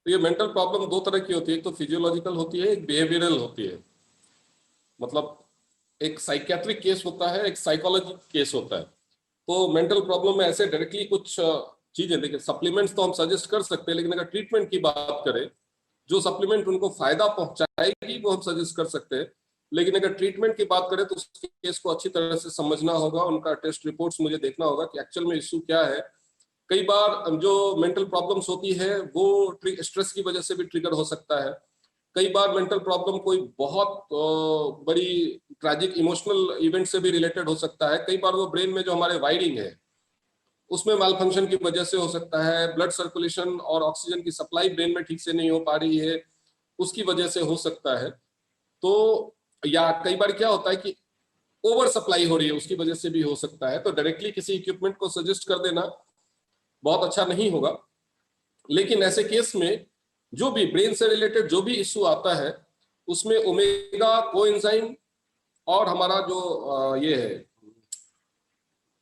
तो ये मेंटल प्रॉब्लम 2 तरह की होती है, एक तो फिजियोलॉजिकल होती है, एक बिहेवियरल होती है। मतलब एक साइकियाट्रिक केस होता है, एक साइकोलॉजिकल केस होता है। तो मेंटल प्रॉब्लम में ऐसे डायरेक्टली कुछ चीजें, देखिए सप्लीमेंट्स तो हम सजेस्ट कर सकते हैं, लेकिन अगर ट्रीटमेंट की बात करें, जो सप्लीमेंट उनको फायदा पहुंचाएगी वो हम सजेस्ट कर सकते हैं। लेकिन अगर ट्रीटमेंट की बात करें तो उस केस को अच्छी तरह से समझना होगा, उनका टेस्ट रिपोर्ट्स मुझे देखना होगा कि एक्चुअल में इश्यू क्या है। कई बार जो मेंटल प्रॉब्लम्स होती है वो स्ट्रेस की वजह से भी ट्रिगर हो सकता है। कई बार मेंटल प्रॉब्लम कोई बहुत बड़ी ट्रैजिक इमोशनल इवेंट से भी रिलेटेड हो सकता है। कई बार वो ब्रेन में जो हमारे वायरिंग है उसमें मालफंक्शन की वजह से हो सकता है। ब्लड सर्कुलेशन और ऑक्सीजन की सप्लाई ब्रेन में ठीक से नहीं हो पा रही है, उसकी वजह से हो सकता है। तो या कई बार क्या होता है कि ओवर सप्लाई हो रही है, उसकी वजह से भी हो सकता है। तो डायरेक्टली किसी इक्विपमेंट को सजेस्ट कर देना बहुत अच्छा नहीं होगा। लेकिन ऐसे केस में जो भी ब्रेन से रिलेटेड जो भी इश्यू आता है उसमें ओमेगा कोएंजाइम और हमारा जो ये है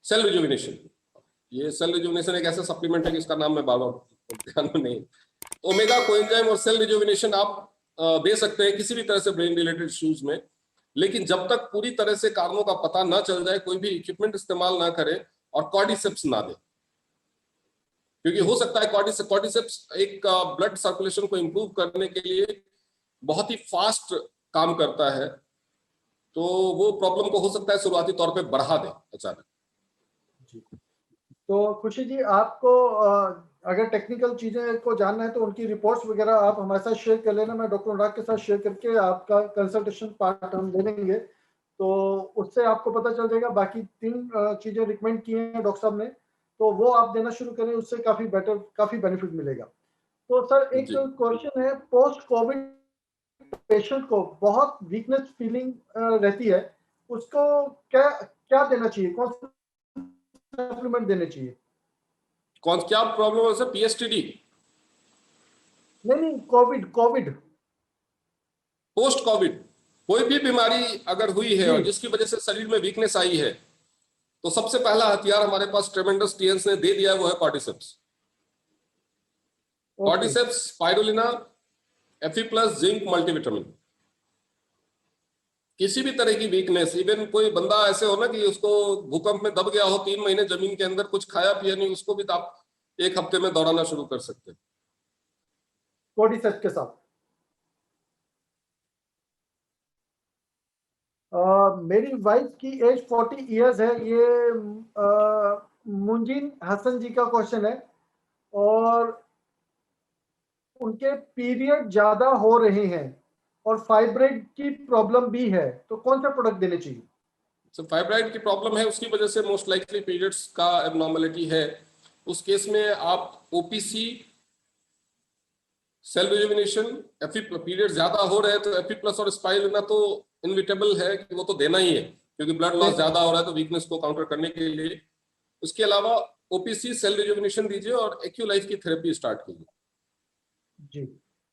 सेल रिजुविनेशन, ये सेल रिजुविनेशन एक ऐसा सप्लीमेंट है कि इसका नाम मैं बार बार ध्यान में नहीं, ओमेगा कोएंजाइम और सेल रिजुविनेशन आप दे सकते हैं किसी भी तरह से ब्रेन रिलेटेड इश्यूज में। लेकिन जब तक पूरी तरह से कारणों का पता ना चल जाए कोई भी इक्विपमेंट इस्तेमाल ना करें और कॉर्डिसेप्स ना दे, क्योंकि हो सकता है कॉर्डिसेप्स एक ब्लड सर्कुलेशन को इंप्रूव करने के लिए बहुत ही फास्ट काम करता है, तो वो प्रॉब्लम को हो सकता है शुरुआती तौर पे बढ़ा दे अचानक। तो खुशी जी, आपको अगर टेक्निकल चीजें को जानना है तो उनकी रिपोर्ट्स वगैरह आप हमारे साथ शेयर कर लेना। मैं डॉक्टर अनुराग के साथ शेयर करके आपका कंसल्टेशन पार्ट हम ले लेंगे, तो उससे आपको पता चल जाएगा। बाकी 3 चीजें रिकमेंड की हैं डॉक्टर साहब ने, तो वो आप देना शुरू करें, उससे काफी बेनिफिट मिलेगा। तो सर एक क्वेश्चन है, पोस्ट कोविड पेशेंट को बहुत वीकनेस फीलिंग रहती है, उसको क्या देना चाहिए, कौन सप्लीमेंट देने चाहिए? क्या प्रॉब्लम है सर? पीएसटीडी? नहीं, कोविड पोस्ट कोविड कोई भी बीमारी अगर हुई है और जिसकी वजह से शरीर में वीकनेस आई है, तो सबसे पहला हथियार हमारे पास ट्रेमेंडस टीएंस ने दे दिया, वो है cordyceps. Cordyceps, spirulina, Fe+, zinc, multivitamin. किसी भी तरह की वीकनेस, इवन कोई बंदा ऐसे हो ना कि उसको भूकंप में दब गया हो 3 महीने जमीन के अंदर, कुछ खाया पिया नहीं, उसको भी आप 1 हफ्ते में दौड़ाना शुरू कर सकते हैं कॉर्डिसेप्स के साथ। मेरी वाइफ की एज 40 इयर्स है, ये मुंजीन हसन जी का क्वेश्चन है, और उनके पीरियड ज्यादा हो रहे हैं और फाइब्राइड की प्रॉब्लम भी है, तो कौन सा प्रोडक्ट देने चाहिए? तो फाइब्राइड की प्रॉब्लम है, उसकी वजह से मोस्ट लाइकली पीरियड्स का एबनॉर्मलिटी है। उस केस में आप ओपीसी, सेल रिजुविनेशन, पीरियड ज्यादा हो रहे हैं तो Fe+ और स्पाइरुलिना तो इनविटेबल है कि वो तो देना ही है, क्योंकि ब्लड लॉस ज्यादा हो रहा है तो वीकनेस को काउंटर करने के लिए। उसके अलावा ओपीसी, सेल रिजुविनेशन दीजिए और एक्यूलाइफ की थेरेपी स्टार्ट कीजिए जी।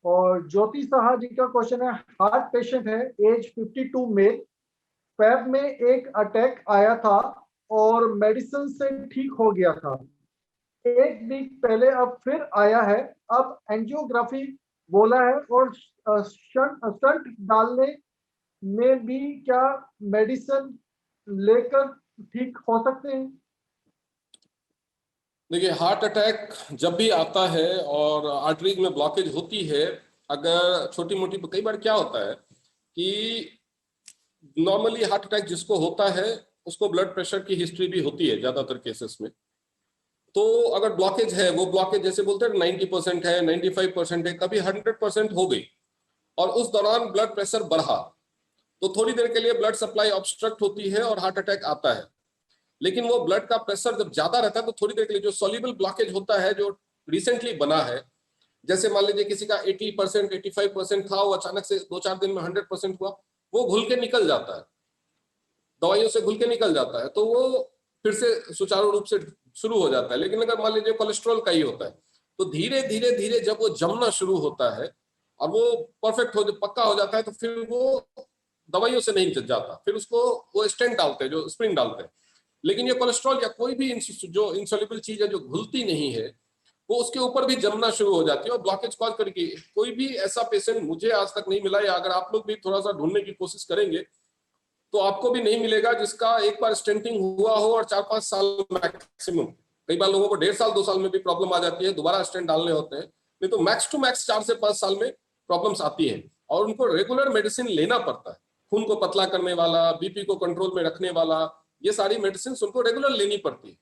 और ज्योति साहा जी का क्वेश्चन है, हार्ट पेशेंट है, एज 52 मेल, फेब में एक अटैक आया था और मेडिसिन से ठीक हो गया था, 1 वीक पहले अब फिर आया है, अब एंजियोग्राफी बोला है और स्टंट डालने में भी क्या मेडिसिन लेकर ठीक हो सकते हैं? देखिए, हार्ट अटैक जब भी आता है और आर्टरीज में ब्लॉकेज होती है, अगर छोटी मोटी, कई बार क्या होता है कि नॉर्मली हार्ट अटैक जिसको होता है उसको ब्लड प्रेशर की हिस्ट्री भी होती है ज्यादातर केसेस में। तो अगर ब्लॉकेज है, वो ब्लॉकेज जैसे बोलते हैं 90% है, 95% है, कभी 100% हो गई और उस दौरान ब्लड प्रेशर बढ़ा, तो थोड़ी देर के लिए ब्लड सप्लाई ऑब्स्ट्रक्ट होती है और हार्ट अटैक आता है। लेकिन वो ब्लड का प्रेशर जब ज्यादा रहता है तो थोड़ी देर के लिए जो सॉल्युबल ब्लॉकेज होता है, जो रिसेंटली बना है, जैसे मान लीजिए किसी का 80%, 85% था, वो अचानक से 2-4 दिन में 100% हुआ, वो घुल के निकल जाता है, दवाइयों से घुल के निकल जाता है, तो वो फिर से सुचारू रूप से शुरू हो जाता है। लेकिन अगर मान लीजिए कोलेस्ट्रॉल का ही होता है, तो धीरे धीरे धीरे जब वो जमना शुरू होता है और वो परफेक्ट पक्का हो जाता है, तो फिर वो दवाइयों से नहीं जाता, फिर उसको वो स्टेंट डालते हैं, जो स्प्रिंग डालते हैं। लेकिन ये कोलेस्ट्रॉल या कोई भी जो इंसॉल्युबल चीज है जो घुलती नहीं है, वो उसके ऊपर भी जमना शुरू हो जाती है और ब्लॉकेज कॉज करके। कोई भी ऐसा पेशेंट मुझे आज तक नहीं मिला, या अगर आप लोग भी थोड़ा सा ढूंढने की कोशिश करेंगे तो आपको भी नहीं मिलेगा, जिसका एक बार स्टेंटिंग हुआ हो और 4-5 साल मैक्सिमम, कई बार लोगों को 1.5 साल 2 साल में भी प्रॉब्लम आ जाती है, दोबारा स्टेंट डालने होते हैं। नहीं तो मैक्स टू मैक्स 4 से 5 साल में प्रॉब्लम्स आती हैं और उनको रेगुलर मेडिसिन लेना पड़ता है। खून को पतला करने वाला, बीपी को कंट्रोल में रखने वाला, ये सारी मेडिसिन उनको रेगुलर लेनी पड़ती है,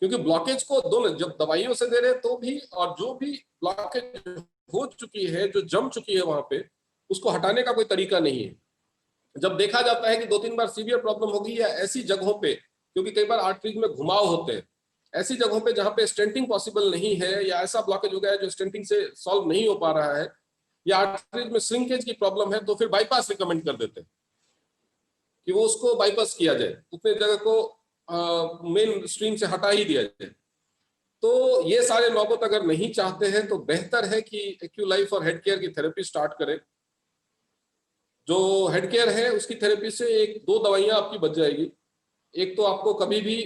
क्योंकि ब्लॉकेज को दोनों जब दवाइयों से दे रहे तो भी, और जो भी ब्लॉकेज हो चुकी है, जो जम चुकी है वहां पे, उसको हटाने का कोई तरीका नहीं है। जब देखा जाता है कि 2-3 बार सीवियर प्रॉब्लम होगी या ऐसी जगहों पे, क्योंकि कई बार आर्टरीज में घुमाव होते हैं, ऐसी जगहों पे जहां पे स्टेंटिंग पॉसिबल नहीं है या ऐसा ब्लॉकेज हो गया है जो स्टेंटिंग से सॉल्व नहीं हो पा रहा है, या आर्टरीज में श्रिंकेज की प्रॉब्लम है, तो फिर बाईपास रिकमेंड कर देते हैं कि वो उसको बाईपास किया जाए, उतने जगह को मेन स्ट्रीम से हटा ही दिया जाए। तो ये सारे नौबत अगर नहीं चाहते हैं तो बेहतर है कि एक्यूलाइफ और हेड केयर की थेरेपी स्टार्ट करें। जो हेड केयर है उसकी थेरेपी से 1-2 दवाइयां आपकी बच जाएगी। एक तो आपको कभी भी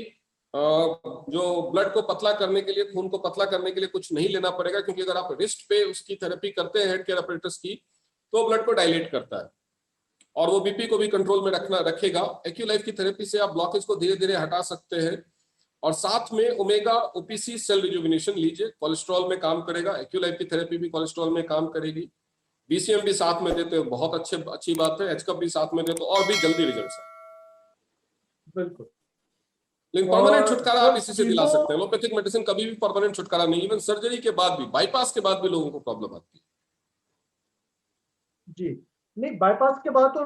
जो ब्लड को पतला करने के लिए, खून को पतला करने के लिए कुछ नहीं लेना पड़ेगा, क्योंकि अगर आप रिस्ट पे उसकी थेरेपी करते हैं हेड केयर अपरेटस की, तो ब्लड को डायलेट करता है और वो बीपी को भी कंट्रोल में रखेगा। एक्यूलाइफ की थेरेपी से आप ब्लॉकेज को धीरे धीरे हटा सकते हैं, और साथ में ओमेगा ओपीसी सेल रिजुविनेशन लीजिए, कोलेस्ट्रॉल में काम करेगा। एक्यूलाइफ की थेरेपी भी कोलेस्ट्रॉल में काम करेगी। बीसीएम भी साथ में देते हो, बहुत अच्छी बात है। एचकअप भी साथ में देते हो और भी जल्दी रिजल्ट है। बिल्कुल, लेकिन परमानेंट छुटकारा आप इसी से दिला सकते हैं। एलोपैथिक मेडिसिन कभी भी परमानेंट छुटकारा नहीं, इवन सर्जरी के बाद भी, बाईपास के बाद भी लोगों को प्रॉब्लम आती है। जी नहीं, बाईपास के बाद तो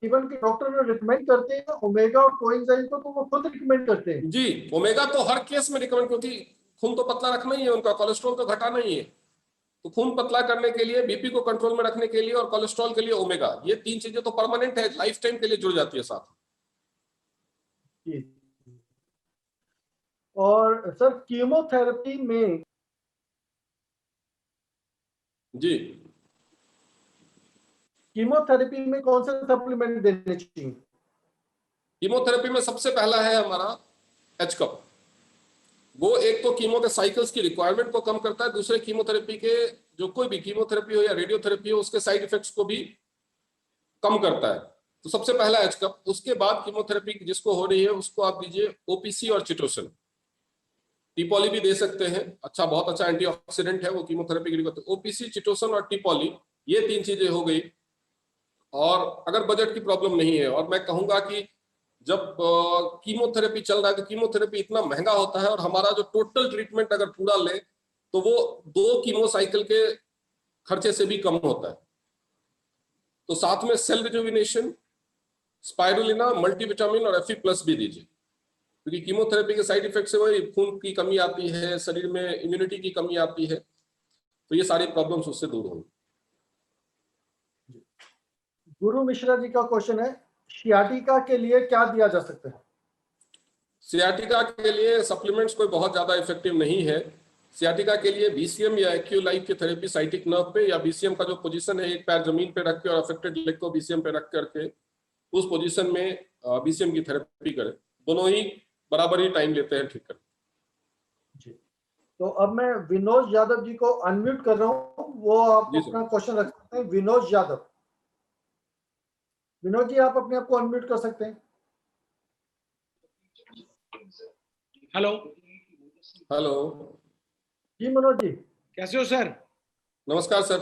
इवन के डॉक्टर रिकमेंड करते हैं ओमेगा और कोएंजाइम को, तो वो खुद रिकमेंड करते हैं। जी, ओमेगा तो हर केस में रिकमेंड, क्योंकि खून तो पतला रखना ही है उनका, कोलेस्ट्रॉल तो घटाना ही है। तो खून पतला करने के लिए, बीपी को कंट्रोल में रखने के लिए और कोलेस्ट्रॉल के लिए ओमेगा, ये 3 चीजें तो परमानेंट है, लाइफ टाइम के लिए जुड़ जाती है साथ। जी। और सर कीमोथेरेपी में, जी, कीमोथेरेपी में कौन से सप्लीमेंट देने चाहिए? कीमोथेरेपी में सबसे पहला है हमारा एचकअप। वो एक तो कीमो के साइकिल्स की रिक्वायरमेंट को कम करता है, दूसरे कीमोथेरेपी के, जो कोई भी कीमोथेरेपी हो या रेडियोथेरेपी हो, उसके साइड इफेक्ट्स को भी कम करता है। तो सबसे पहला एचकअप। उसके बाद कीमोथेरेपी जिसको हो रही है उसको आप दीजिए ओपीसी और चिटोसन। टीपॉली भी दे सकते हैं, अच्छा, बहुत अच्छा एंटीऑक्सीडेंट है वो कीमोथेरेपी के लिए। ओपीसी, चिटोसन और टीपॉली, ये 3 चीजें हो गई। और अगर बजट की प्रॉब्लम नहीं है, और मैं कहूंगा कि जब कीमोथेरेपी चल रहा है तो कीमोथेरेपी इतना महंगा होता है, और हमारा जो टोटल ट्रीटमेंट अगर पूरा ले तो वो 2 कीमो साइकिल के खर्चे से भी कम होता है। तो साथ में सेल रिजुविनेशन, स्पाइरुलिना, मल्टीविटामिन और Fe+ भी दीजिए, क्योंकि कीमोथेरेपी के साइड इफेक्ट से वही खून की कमी आती है, शरीर में इम्यूनिटी की कमी आती है, तो ये सारी प्रॉब्लम्स उससे दूर होंगी। गुरु मिश्रा जी का क्वेश्चन है, सियाटिका के लिए क्या दिया जा सकता है? सियाटिका के लिए सप्लीमेंट्स कोई बहुत ज्यादा इफेक्टिव नहीं है। सियाटिका के लिए बीसीएम या एक्यूलाइफ की थेरेपी साइटिक नर्व पे, या बीसीएम का जो पोजीशन है, एक पैर जमीन पे रख के और अफेक्टेड लेग को बीसीएम पे रख करके उस पोजीशन में बीसीएम की थेरेपी करें। दोनों ही बराबर ही टाइम लेते हैं ठीक करने। जी, तो अब मैं विनोद यादव जी को अनम्यूट कर रहा हूँ, वो आप अपना क्वेश्चन रख सकते हैं। विनोद यादव, विनोद जी आप अपने आप को अनम्यूट कर सकते हैं। हेलो। हेलो जी मनोज जी, कैसे हो सर? नमस्कार सर।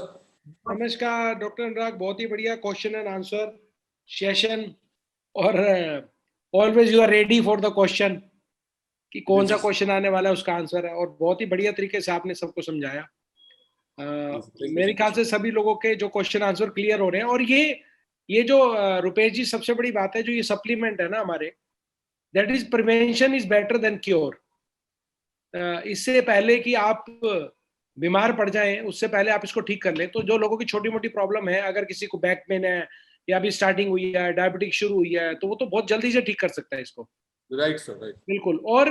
नमस्कार डॉक्टर अनुराग, बहुत ही बढ़िया क्वेश्चन एंड आंसर सेशन, और always you are ready for the question कि कौन सा क्वेश्चन आने वाला है उसका आंसर है, और बहुत ही बढ़िया तरीके से आपने सबको समझाया। मेरे ख्याल से सभी लोगों के जो क्वेश्चन आंसर क्लियर हो रहे हैं। और ये जो रुपेश जी, सबसे बड़ी बात है जो ये सप्लीमेंट है ना हमारे, that is prevention is better than cure. इससे पहले कि आप बीमार पड़ जाएं, उससे पहले आप इसको ठीक कर लें। तो जो लोगों की छोटी मोटी प्रॉब्लम है, अगर किसी को बैक पेन है या अभी स्टार्टिंग हुई है, डायबिटिक शुरू हुई है, तो वो तो बहुत जल्दी से ठीक कर सकता है इसको। राइट सर, राइट, बिल्कुल। और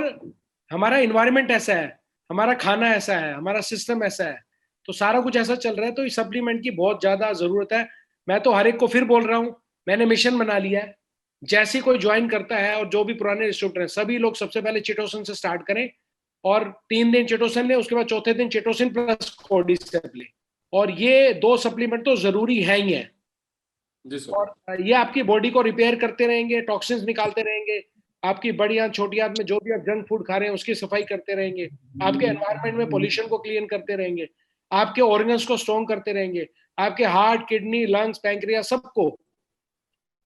हमारा इन्वायरमेंट ऐसा है, हमारा खाना ऐसा है, हमारा सिस्टम ऐसा है, तो सारा कुछ ऐसा चल रहा है, तो इस सप्लीमेंट की बहुत ज्यादा जरूरत है। मैं तो हर एक को फिर बोल रहा हूँ, मैंने मिशन बना लिया है, जैसे कोई ज्वाइन करता है और जो भी पुराने स्टूडेंट हैं, सभी लोग सबसे पहले चिटोसन से स्टार्ट करें, और 3 दिन चिटोसन ले, उसके बाद चौथे दिन चिटोसन प्लस कोर्डिसेप ले, और ये 2 सप्लीमेंट तो जरूरी है ही है। और ये आपकी बॉडी को रिपेयर करते रहेंगे, टॉक्सिन्स निकालते रहेंगे, आपकी बड़ी आंत छोटी आंत में जो भी आप जंक फूड खा रहे हैं उसकी सफाई करते रहेंगे, आपके एनवायरनमेंट में पोल्यूशन को क्लीन करते रहेंगे, आपके ऑर्गन्स को स्ट्रॉन्ग करते रहेंगे, आपके हार्ट, किडनी, लंग्स, पैंक्रियास सबको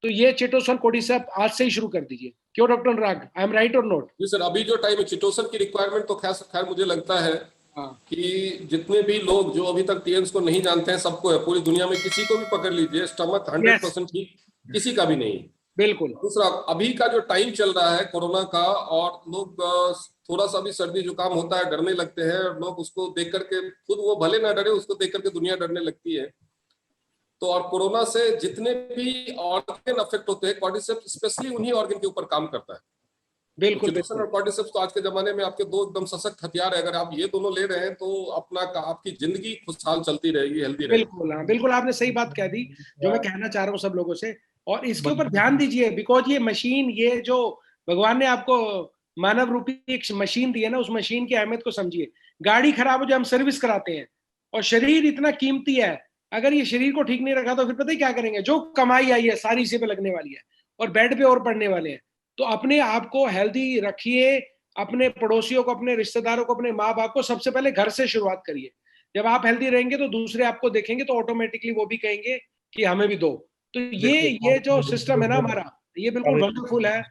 तो ये चिटोसन कोर्डिसेप आज से ही शुरू कर दीजिए। क्यों doctor Anurag, I am right और नॉट? जी सर, अभी जो टाइम है चिटोसन की रिक्वायरमेंट तो खैर मुझे लगता है कि जितने भी लोग जो अभी तक टीएम्स को नहीं जानते हैं सबको है, पूरी दुनिया में किसी को भी पकड़ लीजिए, स्टमक 100% ठीक किसी का भी नहीं। बिल्कुल। दूसरा, अभी का जो टाइम चल रहा है कोरोना का, और लोग थोड़ा सा भी सर्दी जुकाम होता है डरने लगते हैं, और लोग उसको देख करके, खुद वो भले ना डरे, उसको देख करके दुनिया डरने लगती है। तो और कोरोना से जितने भी ऑर्गन अफेक्ट होते हैं, कॉर्डिसेप्स स्पेशली उन्हीं ऑर्गन के ऊपर काम करता है। बिल्कुल। चिटोसन और कॉर्डिसेप्स तो आज के जमाने में आपके दो एकदम सशक्त हथियार है। अगर आप ये दोनों ले रहे हैं तो आपकी जिंदगी खुशहाल चलती रहेगी, हेल्दी रहेगी। बिल्कुल, हाँ बिल्कुल, आपने सही बात कह दी जो मैं कहना चाह रहा हूँ सब लोगों से। और इसके ऊपर ध्यान दीजिए, बिकॉज ये मशीन, ये जो भगवान ने आपको मानव रूपी एक मशीन दी है ना, उस मशीन की अहमियत को समझिए। गाड़ी खराब हो जाए हम सर्विस कराते हैं, और शरीर इतना कीमती है, अगर ये शरीर को ठीक नहीं रखा तो फिर पता ही क्या करेंगे? जो कमाई आई है सारी इसी पे लगने वाली है, और बेड पे और पड़ने वाले हैं। तो अपने आप को हेल्दी रखिए, अपने पड़ोसियों को, अपने रिश्तेदारों को, अपने माँ बाप को सबसे पहले घर से शुरुआत करिए। जब आप हेल्दी रहेंगे तो दूसरे आपको देखेंगे तो ऑटोमेटिकली वो भी कहेंगे कि हमें भी दो। तो ये जो सिस्टम है ना हमारा, ये बिल्कुल वंडरफुल है।